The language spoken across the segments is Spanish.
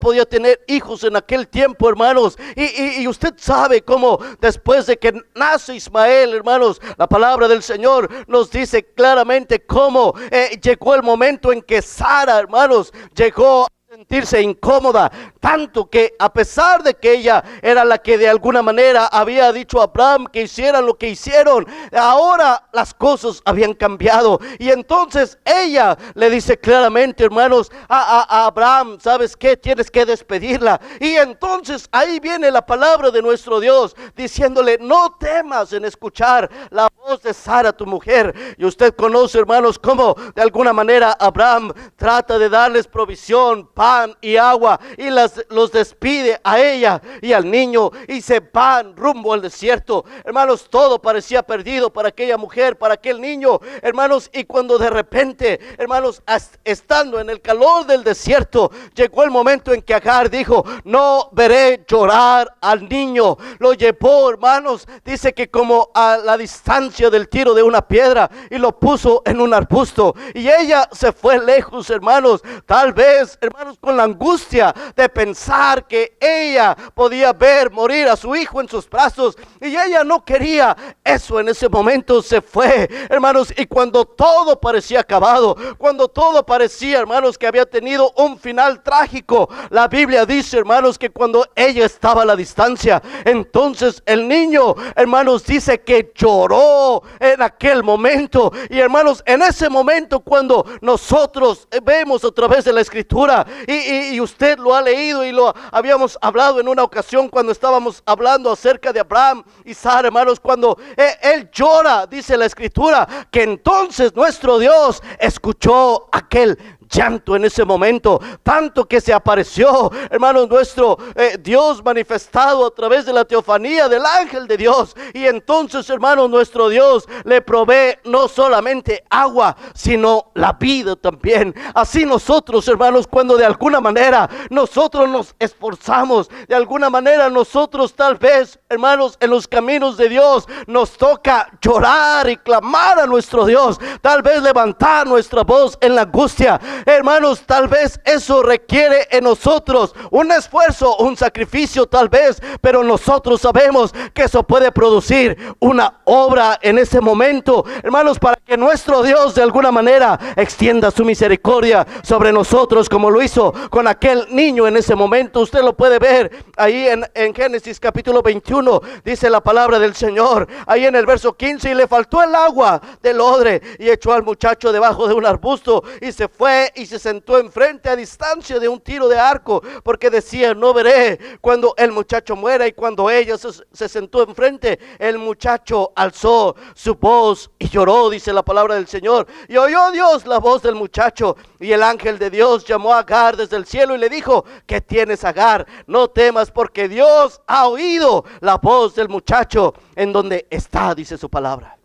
podía tener hijos en aquel tiempo, hermanos. Y usted sabe cómo después de que nace Ismael, hermanos, la palabra del Señor nos dice claramente cómo llegó el momento en que Sara, hermanos, llegó a sentirse incómoda, tanto que a pesar de que ella era la que de alguna manera había dicho a Abraham que hicieran lo que hicieron, ahora las cosas habían cambiado. Y entonces ella le dice claramente, hermanos, a Abraham: ¿sabes qué? Tienes que despedirla. Y entonces ahí viene la palabra de nuestro Dios diciéndole: no temas en escuchar la voz de Sara, tu mujer. Y usted conoce, hermanos, cómo de alguna manera Abraham trata de darles provisión, pan y agua, y los despide a ella y al niño, y se van rumbo al desierto. Hermanos, todo parecía perdido para aquella mujer, para aquel niño, hermanos. Y cuando de repente, hermanos, estando en el calor del desierto, llegó el momento en que Agar dijo: no veré llorar al niño. Lo llevó, hermanos, dice que como a la distancia del tiro de una piedra, y lo puso en un arbusto, y ella se fue lejos, hermanos, tal vez, hermanos, con la angustia de pensar que ella podía ver morir a su hijo en sus brazos, y ella no quería eso. En ese momento se fue, hermanos, y cuando todo parecía acabado, cuando todo parecía, hermanos, que había tenido un final trágico, la Biblia dice, hermanos, que cuando ella estaba a la distancia, entonces el niño, hermanos, dice que lloró en aquel momento. Y hermanos, en ese momento, cuando nosotros vemos a través de la escritura, y usted lo ha leído y lo habíamos hablado en una ocasión cuando estábamos hablando acerca de Abraham y Sara, hermanos, cuando él llora, dice la escritura, que entonces nuestro Dios escuchó aquel llanto en ese momento, tanto que se apareció, hermanos, nuestro Dios manifestado a través de la teofanía del ángel de Dios. Y entonces, hermanos, nuestro Dios le provee no solamente agua, sino la vida también. Así nosotros, hermanos, cuando de alguna manera nosotros nos esforzamos, de alguna manera nosotros tal vez, hermanos, en los caminos de Dios nos toca llorar y clamar a nuestro Dios, tal vez levantar nuestra voz en la angustia. Hermanos, tal vez eso requiere en nosotros un esfuerzo, un sacrificio tal vez, pero nosotros sabemos que eso puede producir una obra en ese momento, hermanos, para que nuestro Dios de alguna manera extienda su misericordia sobre nosotros, como lo hizo con aquel niño en ese momento. Usted lo puede ver ahí en Génesis capítulo 21, dice la palabra del Señor, ahí en el verso 15: y le faltó el agua del odre, y echó al muchacho debajo de un arbusto, y se fue y se sentó enfrente a distancia de un tiro de arco, porque decía: no veré cuando el muchacho muera. Y cuando ella se sentó enfrente, el muchacho alzó su voz y lloró, dice la palabra del Señor. Y oyó Dios la voz del muchacho, y el ángel de Dios llamó a Agar desde el cielo y le dijo: ¿qué tienes, Agar? No temas, porque Dios ha oído la voz del muchacho en donde está, dice su palabra.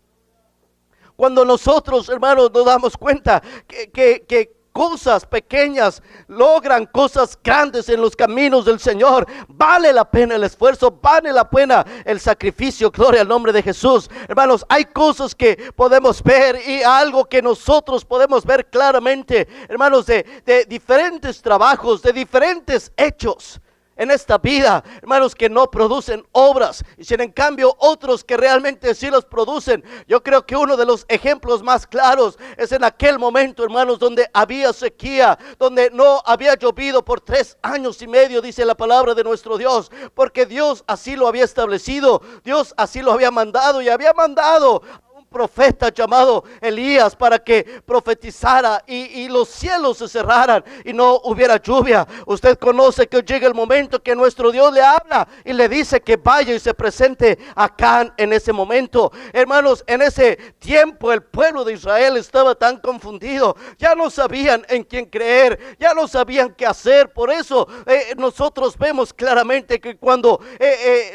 Cuando nosotros, hermanos, nos damos cuenta que cosas pequeñas logran cosas grandes en los caminos del Señor, vale la pena el esfuerzo, vale la pena el sacrificio. Gloria al nombre de Jesús. Hermanos, hay cosas que podemos ver, y algo que nosotros podemos ver claramente, hermanos, de diferentes trabajos, de diferentes hechos en esta vida, hermanos, que no producen obras, y sin en cambio otros que realmente sí los producen. Yo creo que uno de los ejemplos más claros es en aquel momento, hermanos, donde había sequía, donde no había llovido por 3 años y medio, dice la palabra de nuestro Dios, porque Dios así lo había establecido, Dios así lo había mandado, y había mandado profeta llamado Elías para que profetizara y los cielos se cerraran y no hubiera lluvia. Usted conoce que llega el momento que nuestro Dios le habla y le dice que vaya y se presente acá en ese momento. Hermanos, en ese tiempo el pueblo de Israel estaba tan confundido, ya no sabían en quién creer, ya no sabían qué hacer. Por eso nosotros vemos claramente que cuando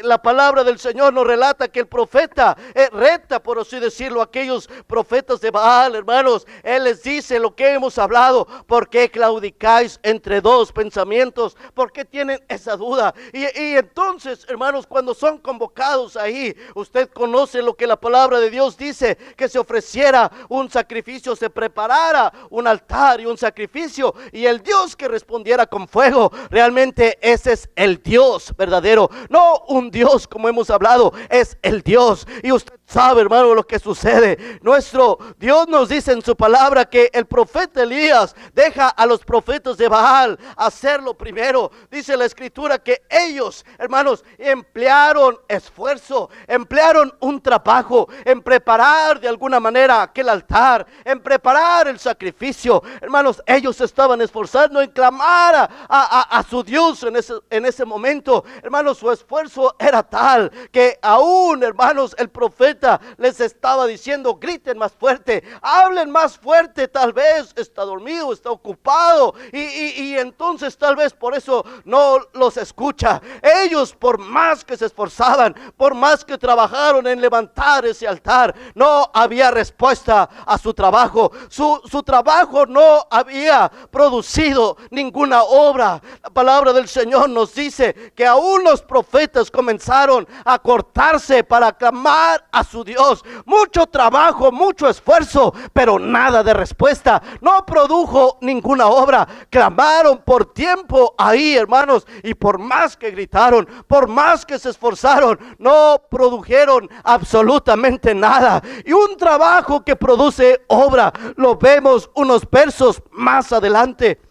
la palabra del Señor nos relata que el profeta reta, por así decirlo, decirlo a aquellos profetas de Baal, hermanos. Él les dice lo que hemos hablado. ¿Por qué claudicáis entre dos pensamientos? ¿Por qué tienen esa duda? Y entonces, hermanos, cuando son convocados ahí, usted conoce lo que la palabra de Dios dice, que se ofreciera un sacrificio, se preparara un altar y un sacrificio, y el Dios que respondiera con fuego. Realmente ese es el Dios verdadero, no un Dios como hemos hablado, es el Dios. Y usted sabe, hermano, lo que sucede. Nuestro Dios nos dice en su palabra que el profeta Elías deja a los profetas de Baal hacerlo primero. Dice la escritura que ellos, hermanos, emplearon esfuerzo, emplearon un trabajo en preparar de alguna manera aquel altar, en preparar el sacrificio. Hermanos, ellos se estaban esforzando en clamar a su Dios en ese momento. Hermanos, su esfuerzo era tal que aún, hermanos, el profeta les estaba diciendo: griten más fuerte, hablen más fuerte. Tal vez está dormido, está ocupado, y entonces tal vez por eso no los escucha. Ellos, por más que se esforzaban, por más que trabajaron en levantar ese altar, no había respuesta a su trabajo. Su trabajo no había producido ninguna obra. La palabra del Señor nos dice que aún los profetas comenzaron a cortarse para clamar a su Dios. Mucho trabajo, mucho esfuerzo, pero nada de respuesta. No produjo ninguna obra. Clamaron por tiempo ahí, hermanos, y por más que gritaron, por más que se esforzaron, no produjeron absolutamente nada. Y un trabajo que produce obra lo vemos unos versos más adelante.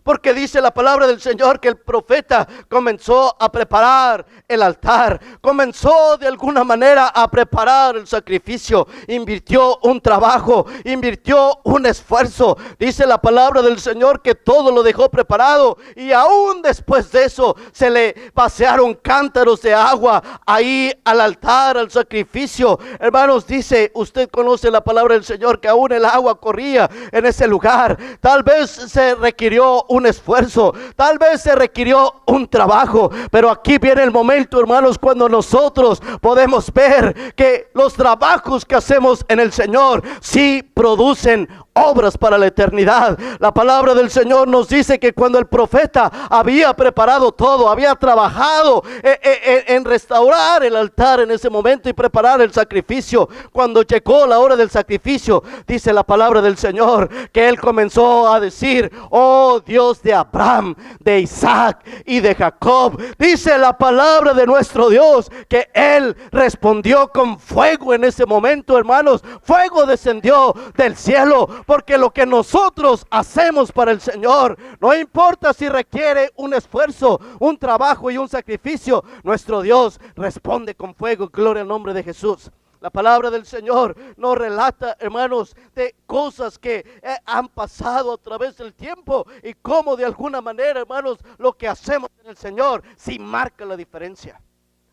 Porque dice la palabra del Señor que el profeta comenzó a preparar el altar, comenzó de alguna manera a preparar el sacrificio, invirtió un trabajo, invirtió un esfuerzo. Dice la palabra del Señor que todo lo dejó preparado, y aún después de eso se le pasearon cántaros de agua ahí al altar, al sacrificio. Hermanos, dice, usted conoce la palabra del Señor, que aún el agua corría en ese lugar. Tal vez se requirió un esfuerzo, tal vez se requirió un trabajo, pero aquí viene el momento, hermanos, cuando nosotros podemos ver que los trabajos que hacemos en el Señor sí producen obras para la eternidad. La palabra del Señor nos dice que cuando el profeta había preparado todo, había trabajado en restaurar el altar en ese momento y preparar el sacrificio, cuando llegó la hora del sacrificio, dice la palabra del Señor que él comenzó a decir: oh Dios de Abraham, de Isaac y de Jacob. Dice la palabra de nuestro Dios que él respondió con fuego en ese momento, hermanos. Fuego descendió del cielo, porque lo que nosotros hacemos para el Señor, no importa si requiere un esfuerzo, un trabajo y un sacrificio, nuestro Dios responde con fuego. Gloria al nombre de Jesús. La palabra del Señor nos relata, hermanos, de cosas que han pasado a través del tiempo, y cómo de alguna manera, hermanos, lo que hacemos en el Señor sí marca la diferencia.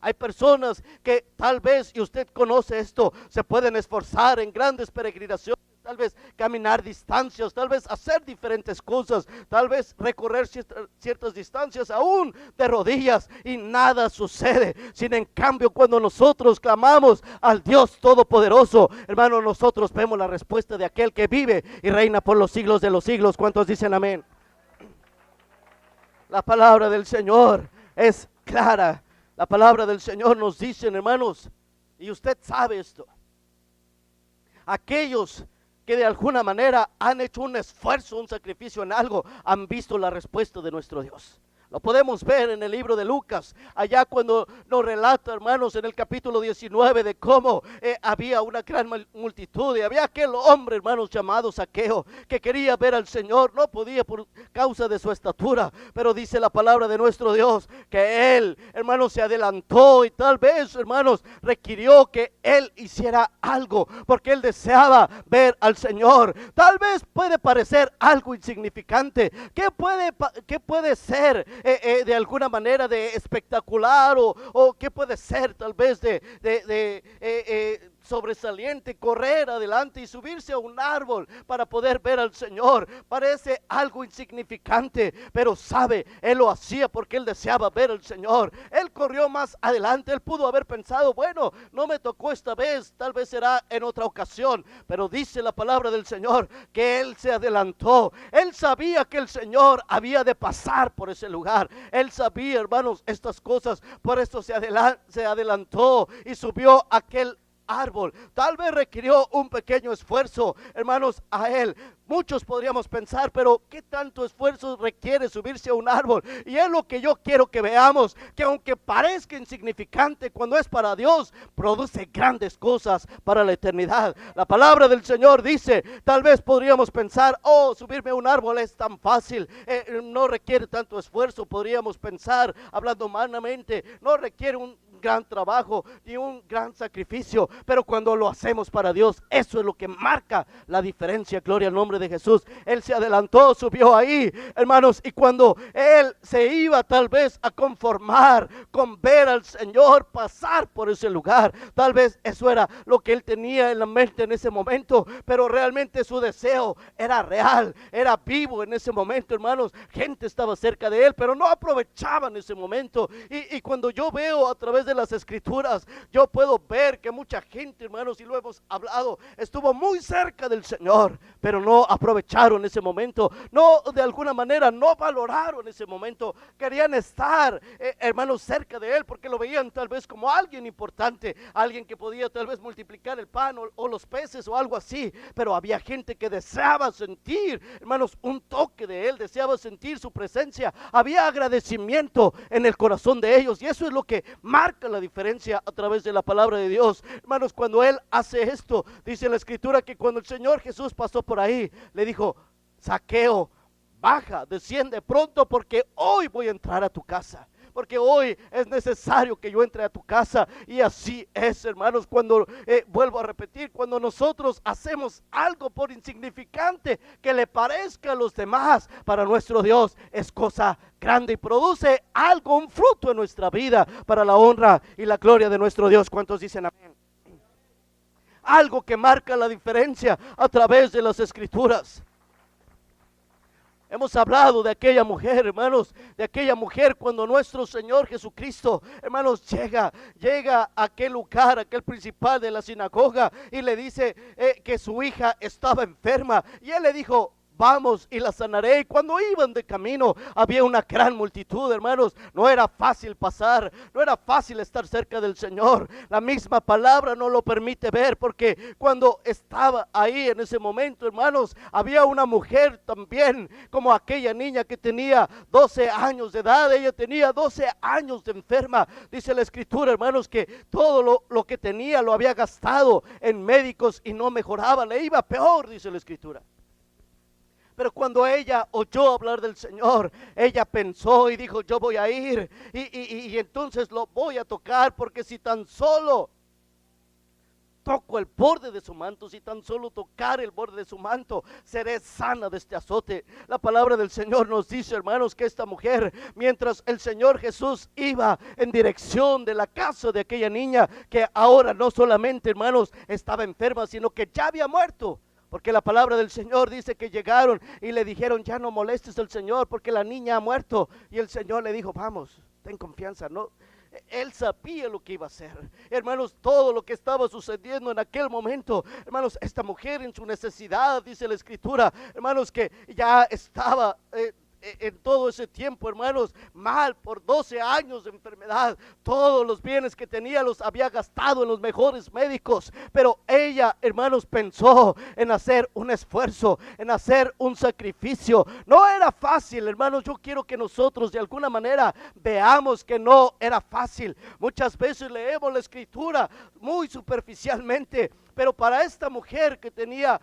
Hay personas que tal vez, y usted conoce esto, se pueden esforzar en grandes peregrinaciones, tal vez caminar distancias, tal vez hacer diferentes cosas, tal vez recorrer ciertas distancias aún de rodillas, y nada sucede. Sin en cambio, cuando nosotros clamamos al Dios Todopoderoso, hermano, nosotros vemos la respuesta de aquel que vive y reina por los siglos de los siglos. ¿Cuántos dicen amén? La palabra del Señor es clara. La palabra del Señor nos dice, hermanos, y usted sabe esto: aquellos que de alguna manera han hecho un esfuerzo, un sacrificio en algo, han visto la respuesta de nuestro Dios. Lo podemos ver en el libro de Lucas, allá cuando nos relata, hermanos, en el capítulo 19, de cómo había una gran multitud, y había aquel hombre, hermanos, llamado Zaqueo, que quería ver al Señor, no podía por causa de su estatura, pero dice la palabra de nuestro Dios que él, hermanos, se adelantó, y tal vez, hermanos, requirió que él hiciera algo, porque él deseaba ver al Señor. Tal vez puede parecer algo insignificante. ¿Qué puede ser de alguna manera de espectacular, o qué puede ser tal vez sobresaliente correr adelante y subirse a un árbol para poder ver al Señor. Parece algo insignificante, pero sabe, él lo hacía porque él deseaba ver al Señor. Él corrió más adelante. Él pudo haber pensado, bueno, no me tocó esta vez, tal vez será en otra ocasión, pero dice la palabra del Señor que él se adelantó. Él sabía que el Señor había de pasar por ese lugar. Él sabía, hermanos, estas cosas. Por esto se adelantó y subió a aquel árbol. Tal vez requirió un pequeño esfuerzo, hermanos, a él. Muchos podríamos pensar, pero ¿qué tanto esfuerzo requiere subirse a un árbol? Y es lo que yo quiero que veamos, que aunque parezca insignificante, cuando es para Dios, produce grandes cosas para la eternidad. La palabra del Señor dice, tal vez podríamos pensar, oh, subirme a un árbol es tan fácil, no requiere tanto esfuerzo. Podríamos pensar, hablando humanamente, no requiere un gran trabajo y un gran sacrificio, pero cuando lo hacemos para Dios, eso es lo que marca la diferencia. Gloria al nombre de Jesús. Él se adelantó, subió ahí, hermanos, y cuando él se iba tal vez a conformar con ver al Señor pasar por ese lugar, tal vez eso era lo que él tenía en la mente en ese momento, pero realmente su deseo era real, era vivo en ese momento, hermanos. Gente estaba cerca de él, pero no aprovechaban ese momento, y cuando yo veo a través de las escrituras, yo puedo ver que mucha gente, hermanos, y lo hemos hablado, estuvo muy cerca del Señor, pero no aprovecharon ese momento, no, de alguna manera no valoraron ese momento. Querían estar, hermanos, cerca de él porque lo veían tal vez como alguien importante, alguien que podía tal vez multiplicar el pan o los peces o algo así, pero había gente que deseaba sentir, hermanos, un toque de él, deseaba sentir su presencia. Había agradecimiento en el corazón de ellos, y eso es lo que marca la diferencia a través de la palabra de Dios. Hermanos, cuando él hace esto, dice la escritura que cuando el Señor Jesús pasó por ahí, le dijo, Zaqueo, baja, desciende pronto, porque hoy voy a entrar a tu casa, porque hoy es necesario que yo entre a tu casa. Y así es, hermanos, cuando vuelvo a repetir, cuando nosotros hacemos algo por insignificante que le parezca a los demás, para nuestro Dios es cosa grande y produce algo, un fruto en nuestra vida para la honra y la gloria de nuestro Dios. ¿Cuántos dicen amén? Algo que marca la diferencia a través de las escrituras. Hemos hablado de aquella mujer, hermanos, de aquella mujer cuando nuestro Señor Jesucristo, hermanos, llega a aquel lugar, aquel principal de la sinagoga, y le dice que su hija estaba enferma, y él le dijo, vamos y la sanaré. Y cuando iban de camino había una gran multitud, hermanos. No era fácil pasar, no era fácil estar cerca del Señor. La misma palabra no lo permite ver, porque cuando estaba ahí en ese momento, hermanos, había una mujer también, como aquella niña que tenía 12 años de edad. Ella tenía 12 años de enferma. Dice la escritura, hermanos, que todo lo que tenía lo había gastado en médicos y no mejoraba, le iba peor, dice la escritura. Pero cuando ella oyó hablar del Señor, ella pensó y dijo, yo voy a ir y entonces lo voy a tocar, porque si tan solo toco el borde de su manto, si tan solo tocar el borde de su manto, seré sana de este azote. La palabra del Señor nos dice, hermanos, que esta mujer, mientras el Señor Jesús iba en dirección de la casa de aquella niña, que ahora no solamente, hermanos, estaba enferma, sino que ya había muerto. Porque la palabra del Señor dice que llegaron y le dijeron, ya no molestes al Señor porque la niña ha muerto. Y el Señor le dijo, vamos, ten confianza, ¿no? Él sabía lo que iba a hacer, hermanos, todo lo que estaba sucediendo en aquel momento. Hermanos, esta mujer en su necesidad, dice la escritura, hermanos, que ya estaba en todo ese tiempo, hermanos, mal por 12 años de enfermedad. Todos los bienes que tenía los había gastado en los mejores médicos, pero ella, hermanos, pensó en hacer un esfuerzo, en hacer un sacrificio. No era fácil, hermanos. Yo quiero que nosotros de alguna manera veamos que no era fácil. Muchas veces leemos la escritura muy superficialmente, Pero para esta mujer que tenía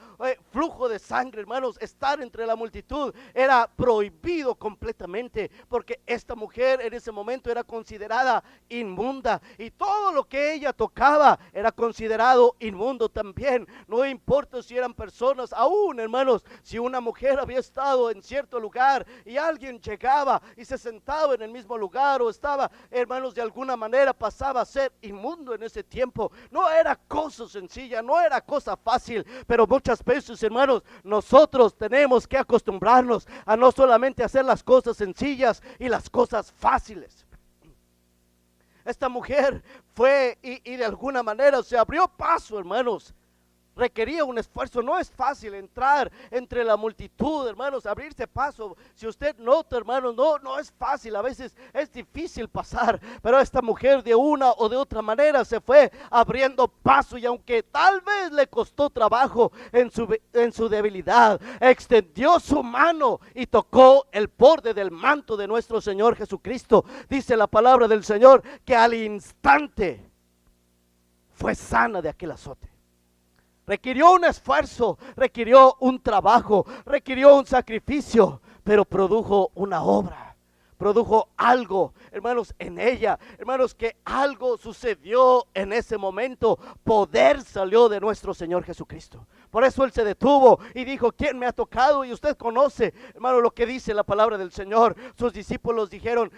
flujo de sangre, hermanos, estar entre la multitud era prohibido completamente, porque esta mujer en ese momento era considerada inmunda, y todo lo que ella tocaba era considerado inmundo también. No importa si eran personas, aún, hermanos, si una mujer había estado en cierto lugar y alguien llegaba y se sentaba en el mismo lugar, o estaba, hermanos, de alguna manera pasaba a ser inmundo en ese tiempo. No era cosa sencilla, no era cosa fácil, pero muchas veces, hermanos, nosotros tenemos que acostumbrarnos a no solamente hacer las cosas sencillas y las cosas fáciles. Esta mujer fue y de alguna manera se abrió paso, hermanos. Requería un esfuerzo. No es fácil entrar entre la multitud, hermanos, abrirse paso. Si usted nota, hermanos, no es fácil. A veces es difícil pasar, pero esta mujer de una o de otra manera se fue abriendo paso, y aunque tal vez le costó trabajo en su debilidad, extendió su mano y tocó el borde del manto de nuestro Señor Jesucristo. Dice la palabra del Señor que al instante fue sana de aquel azote. Requirió un esfuerzo, requirió un trabajo, requirió un sacrificio, pero produjo una obra, produjo algo, hermanos, en ella. Hermanos, que algo sucedió en ese momento. Poder salió de nuestro Señor Jesucristo. Por eso Él se detuvo y dijo: ¿quién me ha tocado? Y usted conoce, hermano, lo que dice la palabra del Señor. Sus discípulos dijeron: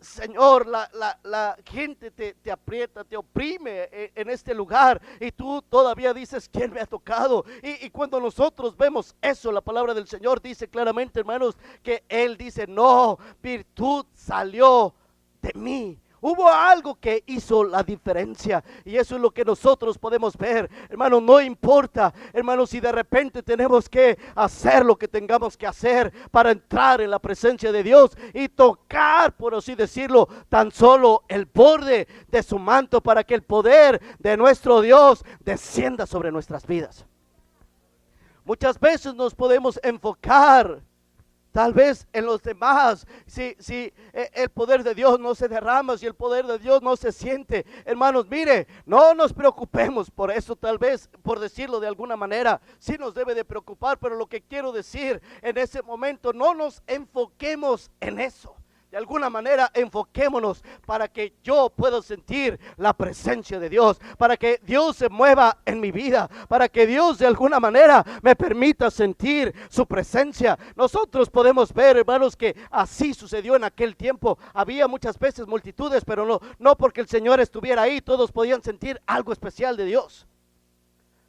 Señor, la gente te aprieta, te oprime en este lugar, y tú todavía dices: ¿quién me ha tocado? Y cuando nosotros vemos eso, la palabra del Señor dice claramente, hermanos, que Él dice: no, virtud salió de mí. Hubo algo que hizo la diferencia, y eso es lo que nosotros podemos ver, hermanos. No importa, hermanos, si de repente tenemos que hacer lo que tengamos que hacer para entrar en la presencia de Dios y tocar, por así decirlo, tan solo el borde de su manto, para que el poder de nuestro Dios descienda sobre nuestras vidas. Muchas veces nos podemos enfocar tal vez en los demás. Si el poder de Dios no se derrama, si el poder de Dios no se siente, hermanos, mire, no nos preocupemos por eso. Tal vez, por decirlo de alguna manera, sí nos debe de preocupar, pero lo que quiero decir en ese momento, no nos enfoquemos en eso. De alguna manera enfoquémonos para que yo pueda sentir la presencia de Dios, para que Dios se mueva en mi vida, para que Dios de alguna manera me permita sentir su presencia. Nosotros podemos ver, hermanos, que así sucedió en aquel tiempo. Había muchas veces multitudes, pero no porque el Señor estuviera ahí, todos podían sentir algo especial de Dios.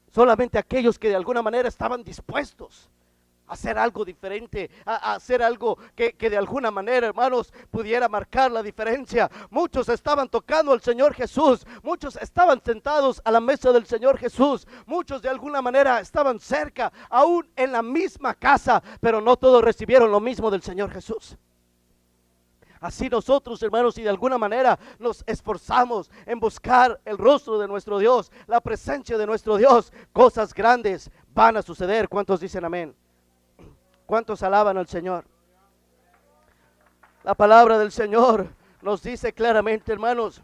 Solamente aquellos que de alguna manera estaban dispuestos hacer algo diferente, a hacer algo que de alguna manera, hermanos, pudiera marcar la diferencia. Muchos estaban tocando al Señor Jesús, muchos estaban sentados a la mesa del Señor Jesús, muchos de alguna manera estaban cerca, aún en la misma casa, pero no todos recibieron lo mismo del Señor Jesús. Así nosotros, hermanos, si de alguna manera nos esforzamos en buscar el rostro de nuestro Dios, la presencia de nuestro Dios, cosas grandes van a suceder. ¿Cuántos dicen amén? ¿Cuántos alaban al Señor? La palabra del Señor nos dice claramente, hermanos,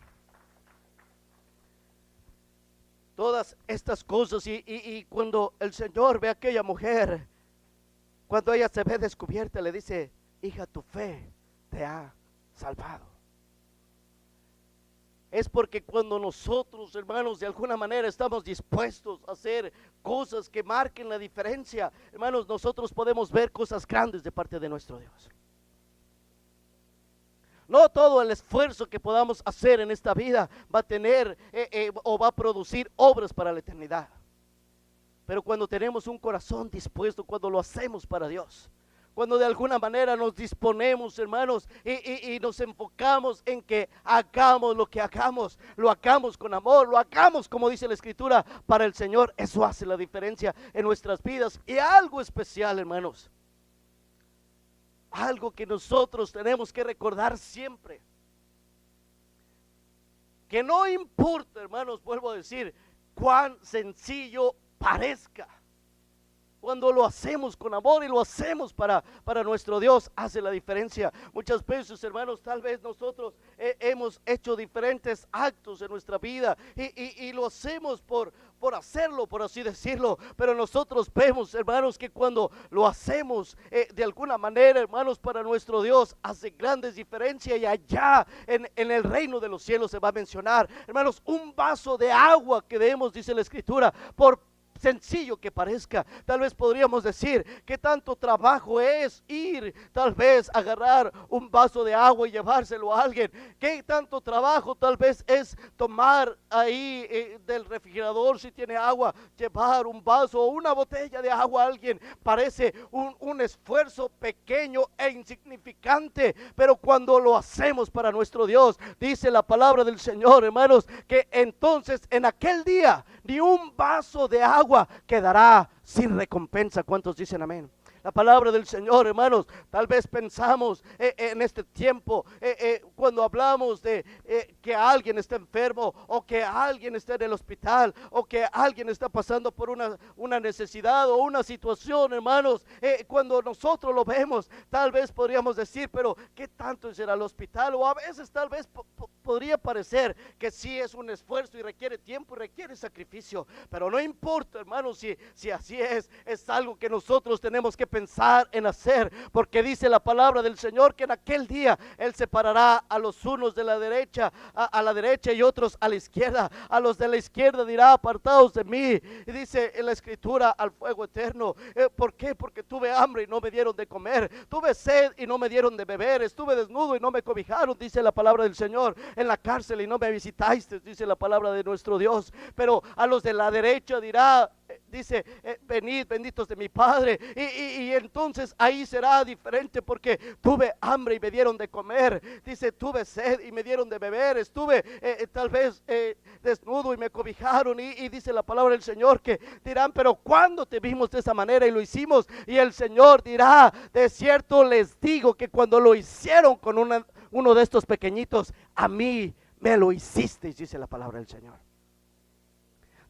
todas estas cosas. Y cuando el Señor ve a aquella mujer, cuando ella se ve descubierta, le dice: hija, tu fe te ha salvado. Es porque cuando nosotros, hermanos, de alguna manera estamos dispuestos a hacer cosas que marquen la diferencia, hermanos, nosotros podemos ver cosas grandes de parte de nuestro Dios. No todo el esfuerzo que podamos hacer en esta vida va a tener o va a producir obras para la eternidad. Pero cuando tenemos un corazón dispuesto, cuando lo hacemos para Dios, cuando de alguna manera nos disponemos, hermanos, y nos enfocamos en que hagamos lo que hagamos, lo hagamos con amor, lo hagamos, como dice la Escritura, para el Señor, eso hace la diferencia en nuestras vidas. Y algo especial, hermanos, algo que nosotros tenemos que recordar siempre, que no importa, hermanos, vuelvo a decir, cuán sencillo parezca, cuando lo hacemos con amor y lo hacemos para nuestro Dios, hace la diferencia. Muchas veces, hermanos, tal vez nosotros hemos hecho diferentes actos en nuestra vida y lo hacemos por hacerlo, por así decirlo, pero nosotros vemos, hermanos, que cuando lo hacemos de alguna manera, hermanos, para nuestro Dios, hace grandes diferencias. Y allá en el reino de los cielos se va a mencionar, hermanos, un vaso de agua que demos, dice la Escritura, por sencillo que parezca. Tal vez podríamos decir que tanto trabajo es ir, tal vez agarrar un vaso de agua y llevárselo a alguien. Que tanto trabajo tal vez es tomar ahí del refrigerador, si tiene agua, llevar un vaso o una botella de agua a alguien. Parece un esfuerzo pequeño e insignificante, pero cuando lo hacemos para nuestro Dios, dice la palabra del Señor, hermanos, que entonces en aquel día ni un vaso de agua quedará sin recompensa. ¿Cuántos dicen amén? La palabra del Señor, hermanos, tal vez pensamos en este tiempo, cuando hablamos de que alguien está enfermo, o que alguien está en el hospital, o que alguien está pasando por una necesidad o una situación, hermanos, cuando nosotros lo vemos, tal vez podríamos decir, pero ¿qué tanto será el hospital? O a veces tal vez podría parecer que sí es un esfuerzo y requiere tiempo y requiere sacrificio, pero no importa, hermanos, si así es algo que nosotros tenemos que pensar en hacer, porque dice la palabra del Señor que en aquel día Él separará a los unos de la derecha, a la derecha, y otros a la izquierda. A los de la izquierda dirá: apartaos de mí, y dice en la Escritura, al fuego eterno. ¿Por qué? Porque tuve hambre y no me dieron de comer, tuve sed y no me dieron de beber, estuve desnudo y no me cobijaron, dice la palabra del Señor, en la cárcel y no me visitaste, dice la palabra de nuestro Dios. Pero a los de la derecha dirá, dice, venid benditos de mi Padre, y entonces ahí será diferente, porque tuve hambre y me dieron de comer, dice, tuve sed y me dieron de beber, estuve tal vez desnudo y me cobijaron, y dice la palabra del Señor que dirán: pero ¿cuándo te vimos de esa manera y lo hicimos? Y el Señor dirá: de cierto les digo que cuando lo hicieron con uno de estos pequeñitos, a mí me lo hicisteis, dice la palabra del Señor.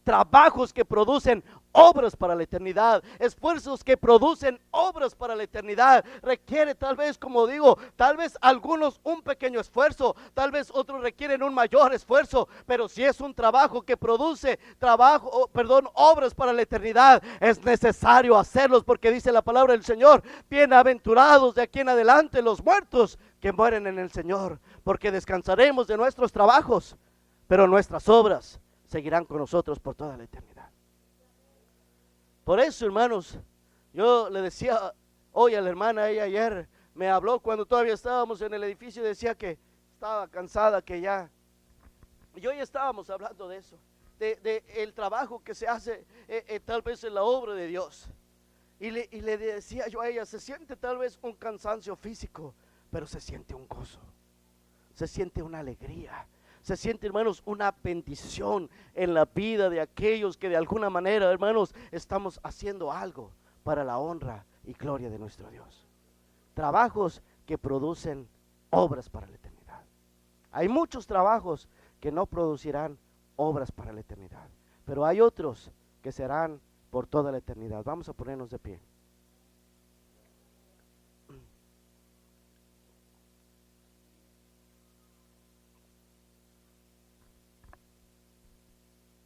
Trabajos que producen obras para la eternidad, esfuerzos que producen obras para la eternidad, requiere tal vez, como digo, tal vez algunos un pequeño esfuerzo, tal vez otros requieren un mayor esfuerzo, pero si es un trabajo que produce obras para la eternidad, es necesario hacerlos, porque dice la palabra del Señor: bienaventurados de aquí en adelante los muertos que mueren en el Señor, porque descansaremos de nuestros trabajos, pero nuestras obras seguirán con nosotros por toda la eternidad. Por eso, hermanos, yo le decía hoy a la hermana, ella ayer me habló cuando todavía estábamos en el edificio, decía que estaba cansada, que ya, y hoy estábamos hablando de eso, de el trabajo que se hace tal vez en la obra de Dios, y le decía yo a ella: se siente tal vez un cansancio físico, pero se siente un gozo, se siente una alegría, se siente, hermanos, una bendición en la vida de aquellos que de alguna manera, hermanos, estamos haciendo algo para la honra y gloria de nuestro Dios. Trabajos que producen obras para la eternidad. Hay muchos trabajos que no producirán obras para la eternidad, pero hay otros que serán por toda la eternidad. Vamos a ponernos de pie.